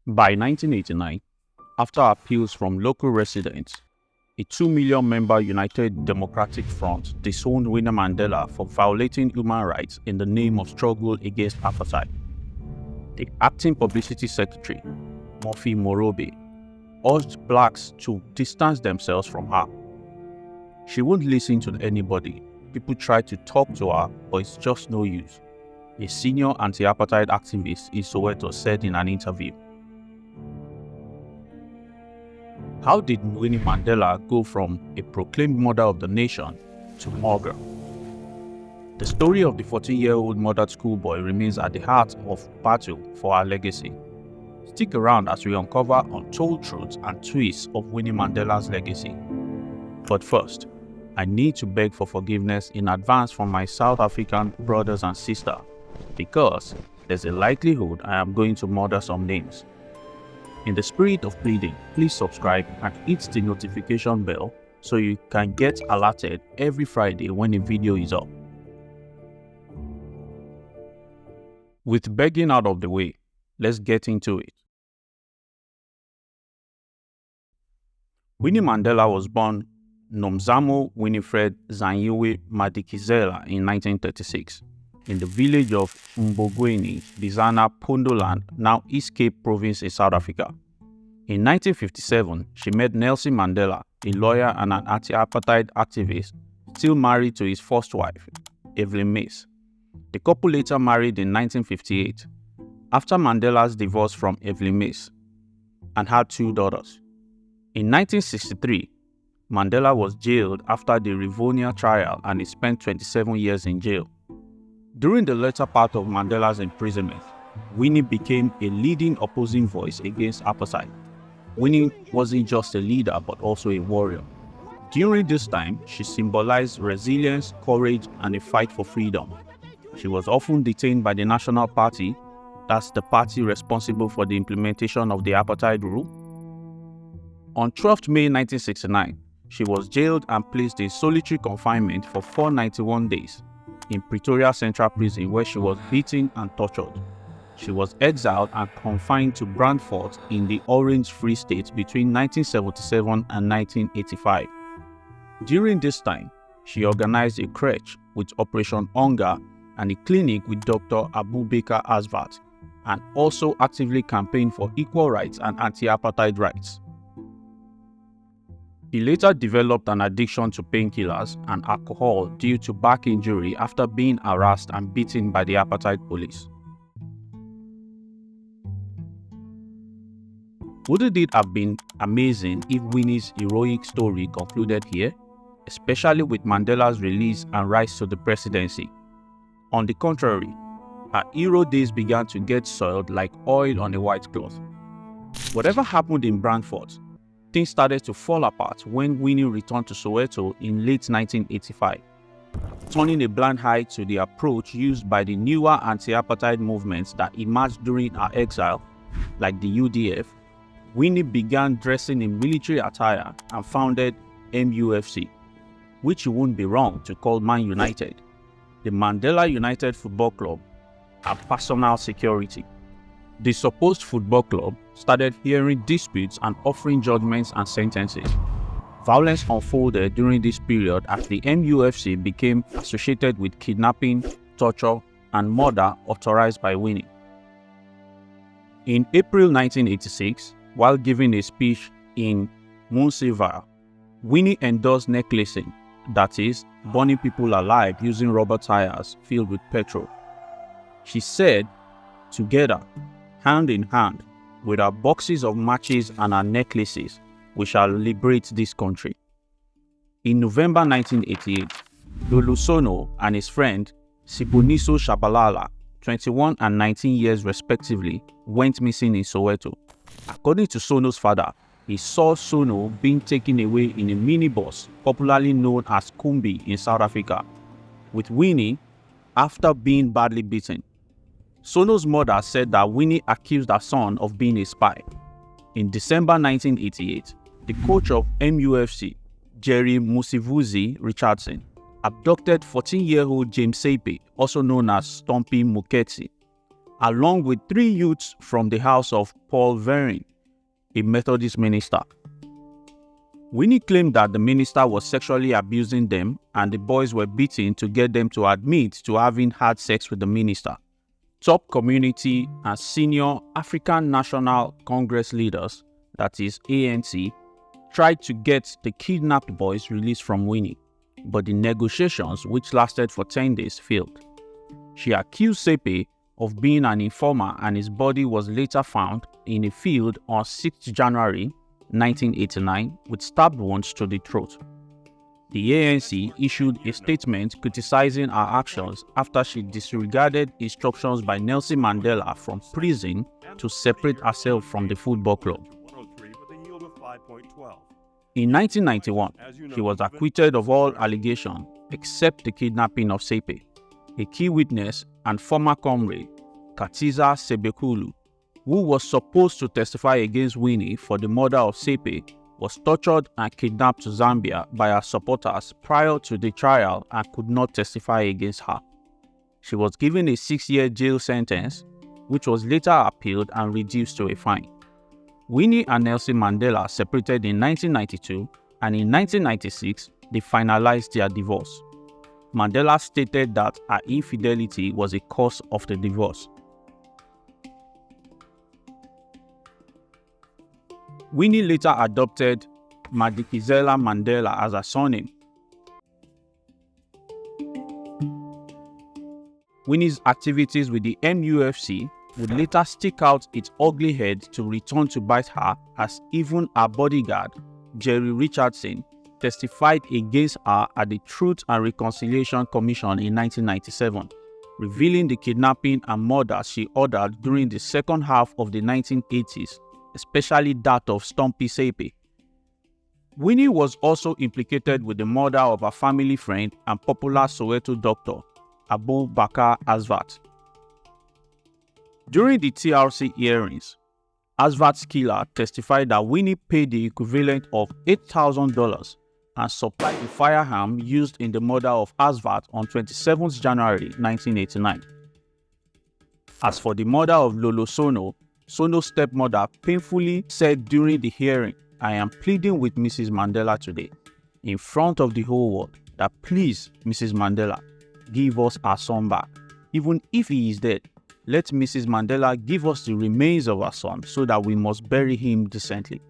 By 1989, after appeals from local residents, a 2 million member United Democratic Front disowned Winnie Mandela for violating human rights in the name of struggle against apartheid. The acting publicity secretary, Murphy Morobe, urged blacks to distance themselves from her. She won't listen to anybody. People try to talk to her, but it's just no use, a senior anti-apartheid activist in Soweto said in an interview. How did Winnie Mandela go from a proclaimed mother of the nation to mugger? The story of the 14-year-old murdered schoolboy remains at the heart of battle for our legacy. Stick around as we uncover untold truths and twists of Winnie Mandela's legacy. But first, I need to beg for forgiveness in advance from my South African brothers and sisters, because there's a likelihood I am going to murder some names. In the spirit of pleading, please subscribe and hit the notification bell so you can get alerted every Friday when a video is up. With begging out of the way, let's get into it. Winnie Mandela was born Nomzamo Winifred Zanyiwe Madikizela in 1936 in the village of Mbogweni, Bizana, Pondoland, now East Cape Province in South Africa. In 1957, she met Nelson Mandela, a lawyer and an anti-apartheid activist, still married to his first wife, Evelyn Mace. The couple later married in 1958, after Mandela's divorce from Evelyn Mace, and had 2 daughters. In 1963, Mandela was jailed after the Rivonia trial and he spent 27 years in jail. During the latter part of Mandela's imprisonment, Winnie became a leading opposing voice against apartheid. Winnie wasn't just a leader but also a warrior. During this time, she symbolized resilience, courage, and a fight for freedom. She was often detained by the National Party, that's the party responsible for the implementation of the apartheid rule. On 12 May 1969, she was jailed and placed in solitary confinement for 491 days in Pretoria Central Prison, where she was beaten and tortured. She was exiled and confined to Brandfort in the Orange Free State between 1977 and 1985. During this time, she organized a crèche with Operation Hunger and a clinic with Dr. Abubakar Asvat, and also actively campaigned for equal rights and anti-apartheid rights. He later developed an addiction to painkillers and alcohol due to back injury after being harassed and beaten by the apartheid police. Wouldn't it have been amazing if Winnie's heroic story concluded here, especially with Mandela's release and rise to the presidency? On the contrary, her hero days began to get soiled like oil on a white cloth. Whatever happened in Brandfort, things started to fall apart when Winnie returned to Soweto in late 1985. Turning a blind eye to the approach used by the newer anti-apartheid movements that emerged during her exile, like the UDF, Winnie began dressing in military attire and founded MUFC, which you won't be wrong to call Man United, the Mandela United Football Club, and personal security. The supposed football club started hearing disputes and offering judgments and sentences. Violence unfolded during this period as the MUFC became associated with kidnapping, torture, and murder authorized by Winnie. In April 1986, while giving a speech in Munsiva, Winnie endorsed necklacing, that is, burning people alive using rubber tires filled with petrol. She said, "Together, hand in hand, with our boxes of matches and our necklaces, we shall liberate this country." In November 1988, Lulu Sono and his friend Siboniso Shabalala, 21 and 19 years respectively, went missing in Soweto. According to Sono's father, he saw Sono being taken away in a minibus popularly known as Kumbi in South Africa, with Winnie after being badly beaten. Sono's mother said that Winnie accused her son of being a spy. In December 1988, the coach of MUFC, Jerry Musivuzi Richardson, abducted 14-year-old James Sepe, also known as Stumpy Muketsi, along with 3 youths from the house of Paul Verin, a Methodist minister. Winnie claimed that the minister was sexually abusing them and the boys were beaten to get them to admit to having had sex with the minister. Top community and senior African National Congress leaders, that is ANC, tried to get the kidnapped boys released from Winnie, but the negotiations, which lasted for 10 days, failed. She accused Sepe of being an informer and his body was later found in a field on 6 January 1989 with stab wounds to the throat. The ANC issued a statement criticizing her actions after she disregarded instructions by Nelson Mandela from prison to separate herself from the football club. In 1991, she was acquitted of all allegations except the kidnapping of Sepe. A key witness and former comrade, Katiza Sebekulu, who was supposed to testify against Winnie for the murder of Sepe, was tortured and kidnapped to Zambia by her supporters prior to the trial and could not testify against her. She was given a 6-year jail sentence, which was later appealed and reduced to a fine. Winnie and Nelson Mandela separated in 1992, and in 1996, they finalized their divorce. Mandela stated that her infidelity was a cause of the divorce. Winnie later adopted Madikizela-Mandela as her surname. Winnie's activities with the MUFC would later stick out its ugly head to return to bite her, as even her bodyguard, Jerry Richardson, testified against her at the Truth and Reconciliation Commission in 1997, revealing the kidnapping and murder she ordered during the second half of the 1980s, especially that of Stumpy Sepe. Winnie was also implicated with the murder of her family friend and popular Soweto doctor, Abu Bakar Asvat. During the TRC hearings, Asvat's killer testified that Winnie paid the equivalent of $8,000 and supplied the firearm used in the murder of Asvat on 27 January 1989. As for the murder of Lolo Sono, Sono's stepmother painfully said during the hearing, "I am pleading with Mrs. Mandela today, in front of the whole world, that please, Mrs. Mandela, give us our son back. Even if he is dead, let Mrs. Mandela give us the remains of our son so that we must bury him decently."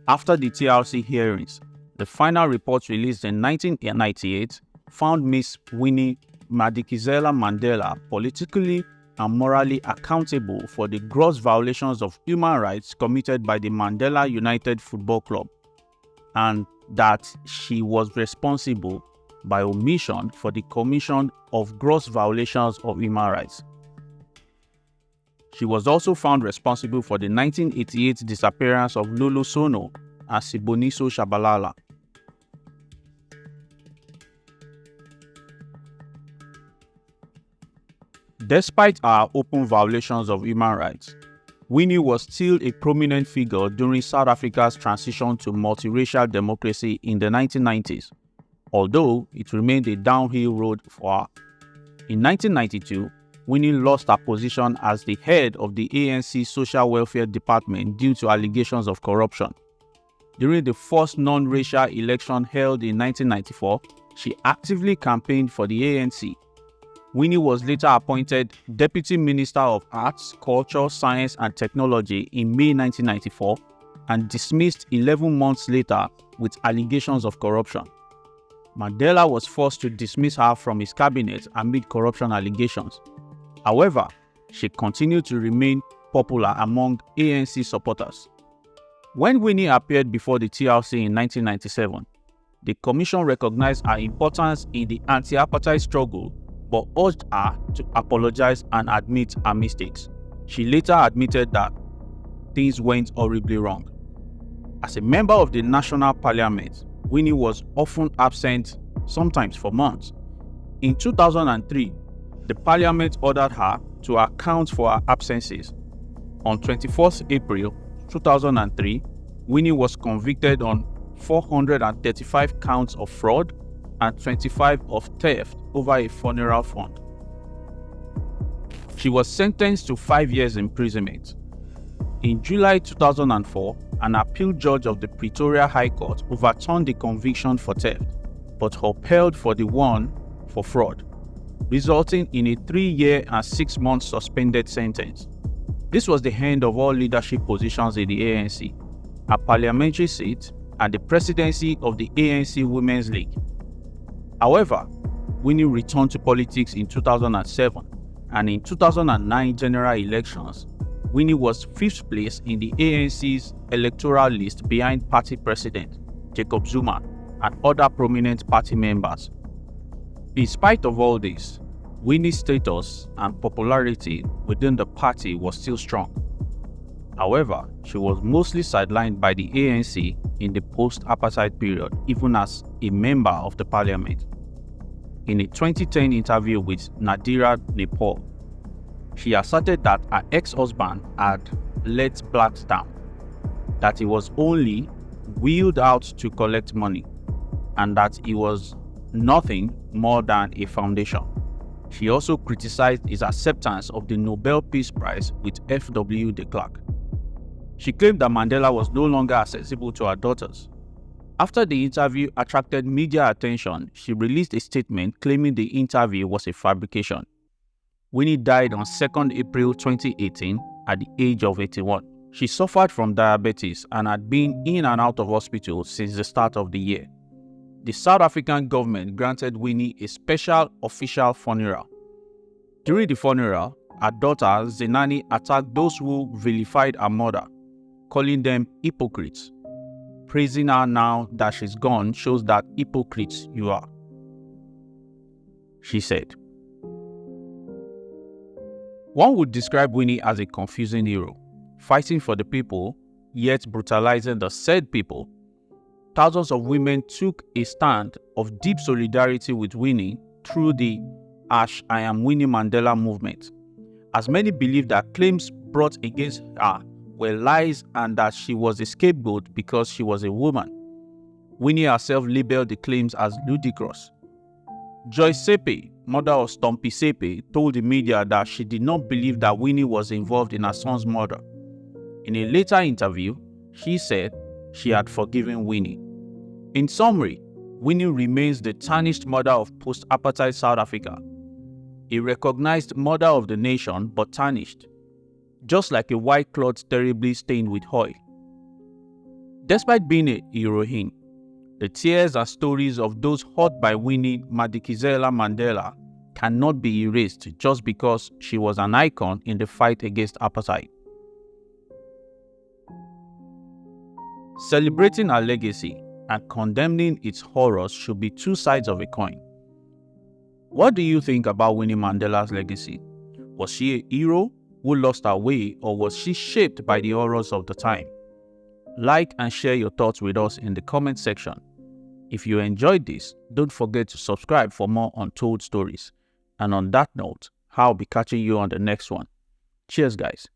After the TRC hearings, the final report released in 1998 found Miss Winnie Mandela politically and morally accountable for the gross violations of human rights committed by the Mandela United Football Club, and that she was responsible by omission for the commission of gross violations of human rights. She was also found responsible for the 1988 disappearance of Lolo Sono and Siboniso Shabalala. Despite her open violations of human rights, Winnie was still a prominent figure during South Africa's transition to multiracial democracy in the 1990s, although it remained a downhill road for her. In 1992, Winnie lost her position as the head of the ANC Social Welfare Department due to allegations of corruption. During the first non-racial election held in 1994, she actively campaigned for the ANC. Winnie was later appointed Deputy Minister of Arts, Culture, Science and Technology in May 1994 and dismissed 11 months later with allegations of corruption. Mandela was forced to dismiss her from his cabinet amid corruption allegations. However, she continued to remain popular among ANC supporters. When Winnie appeared before the TRC in 1997, the commission recognized her importance in the anti-apartheid struggle but urged her to apologize and admit her mistakes. She later admitted that things went horribly wrong. As a member of the National Parliament, Winnie was often absent, sometimes for months. In 2003, the Parliament ordered her to account for her absences. On 21st April 2003, Winnie was convicted on 435 counts of fraud and 25 of theft over a funeral fund. She was sentenced to 5 years imprisonment. In July 2004, an appeal judge of the Pretoria High Court overturned the conviction for theft, but upheld for the one for fraud, resulting in a 3-year and 6-month suspended sentence. This was the end of all leadership positions in the ANC, a parliamentary seat, and the presidency of the ANC Women's League. However, Winnie returned to politics in 2007, and in 2009 general elections, Winnie was 5th place in the ANC's electoral list behind party president Jacob Zuma and other prominent party members. In spite of all this, Winnie's status and popularity within the party was still strong. However, she was mostly sidelined by the ANC in the post-apartheid period, even as a member of the parliament. In a 2010 interview with Nadira Nepal, she asserted that her ex-husband had let blacks down, that he was only wheeled out to collect money, and that he was nothing more than a foundation. She also criticized his acceptance of the Nobel Peace Prize with F.W. de Klerk. She claimed that Mandela was no longer accessible to her daughters. After the interview attracted media attention, she released a statement claiming the interview was a fabrication. Winnie died on 2nd April 2018 at the age of 81. She suffered from diabetes and had been in and out of hospital since the start of the year. The South African government granted Winnie a special official funeral. During the funeral, her daughter Zenani attacked those who vilified her mother, calling them hypocrites. Praising her now that she's gone shows that hypocrites you are, she said. One would describe Winnie as a confusing hero, fighting for the people, yet brutalizing the said people. Thousands of women took a stand of deep solidarity with Winnie through the I Am Winnie Mandela movement, as many believed that claims brought against her were lies and that she was a scapegoat because she was a woman. Winnie herself labeled the claims as ludicrous. Joyce Sepe, mother of Stumpy Sepe, told the media that she did not believe that Winnie was involved in her son's murder. In a later interview, she said she had forgiven Winnie. In summary, Winnie remains the tarnished mother of post-apartheid South Africa, a recognized mother of the nation but tarnished, just like a white cloth terribly stained with oil. Despite being a heroine, the tears and stories of those hurt by Winnie Madikizela-Mandela cannot be erased just because she was an icon in the fight against apartheid. Celebrating her legacy and condemning its horrors should be two sides of a coin. What do you think about Winnie Mandela's legacy? Was she a hero who lost her way, or was she shaped by the horrors of the time? Like and share your thoughts with us in the comment section. If you enjoyed this, don't forget to subscribe for more untold stories. And on that note, I'll be catching you on the next one. Cheers, guys.